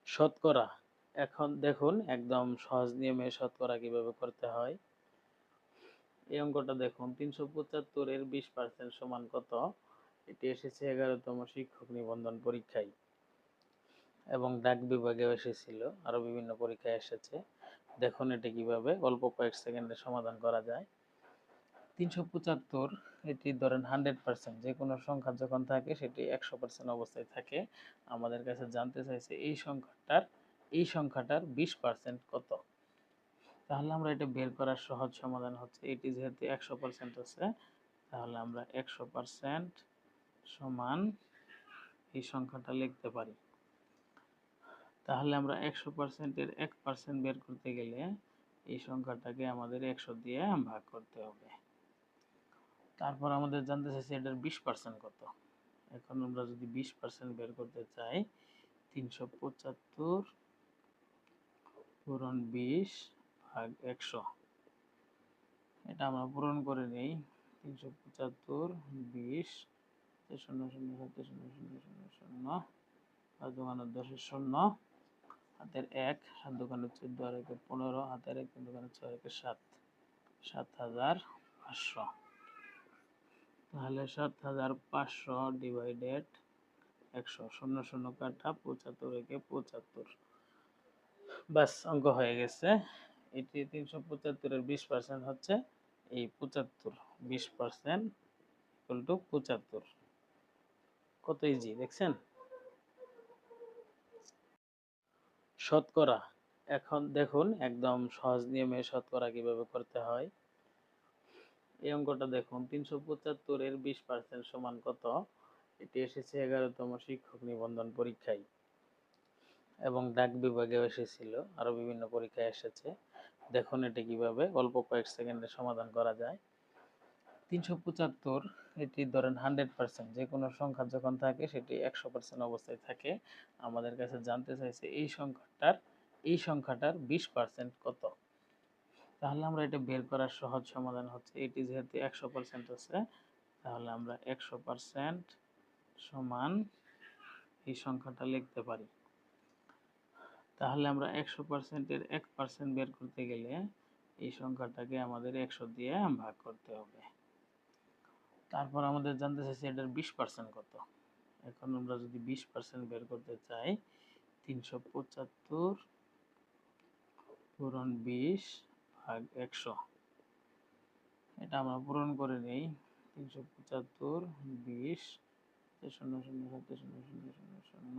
শতকরা। এখন দেখুন একদম সহজ নিয়মে শতকরা কিভাবে করতে হয়। এই অঙ্কটা দেখুন ৩৭৫ এর ২০% সমান কত? এটি এসেছে ১১তম শিক্ষক নিবন্ধন পরীক্ষায় এবং ডাক বিভাগেও এসেছিল, আরো বিভিন্ন পরীক্ষায় এসেছে। দেখুন এটি কিভাবে অল্প কয়েক সেকেন্ডে সমাধান করা যায়। ৩৭৫ এটি ধরেন 100%, যে কোনো সংখ্যা যখন থাকে সেটি ১০০% অবস্থায় থাকে। আমাদের কাছে জানতে চাইছে এই সংখ্যাটার 20% কত? তাহলে আমরা এটা বের করার সহজ সমাধান হচ্ছে, এটি যেহেতু ১০০% আছে, তাহলে আমরা ১০০% সমান এই সংখ্যাটা লিখতে পারি। তাহলে আমরা ১০০% এর 1% বের করতে গেলে এই সংখ্যাটাকে আমাদের ১০০ দিয়ে ভাগ করতে হবে। তারপর আমাদের জানতে চাইছে এটার 20% কত। এখন আমরা যদি 20% বের করতে চাই, ৩৭৫ পূরণ 20 ভাগ ১০০, এটা আমরা পূরণ করে নেই। ৩৭৫ 20 শূন্য শূন্য ৭ শূন্য শূন্য শূন্য শূন্য ৫ দোকানে 10 শূন্য, হাতের ১, ৭ দোকানে 14, আর ১ 15, হাতের ১, ৩ দোকানে 6, ১ 7, ৭৫০০। তাহলে ৭৫০০ ডিভাইডেড ১০০, শূন্য শূন্য কাটা, ৭৫ একে ৭৫। বাস, অঙ্ক হয়ে গেছে। এটি ৩৭৫ এর 20% হচ্ছে এই ৭৫। 20% ইকুয়াল টু ৭৫। কত ইজি দেখছেন? শতকরা। এখন দেখুন একদম সহজ নিয়মে শতকরা কিভাবে করতে হয়। এই অঙ্কটা দেখুন ৩৭৫ এর 20% সমান কত? এটি এসেছে ১১তম শিক্ষক নিবন্ধন পরীক্ষায় এবং ডাক বিভাগেও এসেছিল, আরো বিভিন্ন পরীক্ষায় এসেছে। দেখুন এটি কিভাবে অল্প কয়েক সেকেন্ডে সমাধান করা যায়। ৩৭৫ এটি ধরেন 100%, যে কোনো সংখ্যা যখন থাকে সেটি ১০০% অবস্থায় থাকে। আমাদের কাছে জানতে চাইছে এই সংখ্যাটার 20% কত? তাহলে আমরা এটা বের করার সহজ সমাধান হচ্ছে, এটি যেহেতু ১০০% আছে, তাহলে আমরা ১০০% সমান এই সংখ্যাটা লিখতে পারি। তাহলে আমরা ১০০% এর 1% বের করতে গেলে এই সংখ্যাটাকে আমাদের ১০০ দিয়ে ভাগ করতে হবে। তারপর আমাদের জানতে চাইছে এটার 20% কত। এখন আমরা যদি 20% বের করতে চাই, ৩৭৫ পূরণ 20 ভাগ ১০০, এটা আমরা পূরণ করে নেই। ৩৭৫ 20 শূন্য শূন্য ৭ শূন্য শূন্য শূন্য শূন্য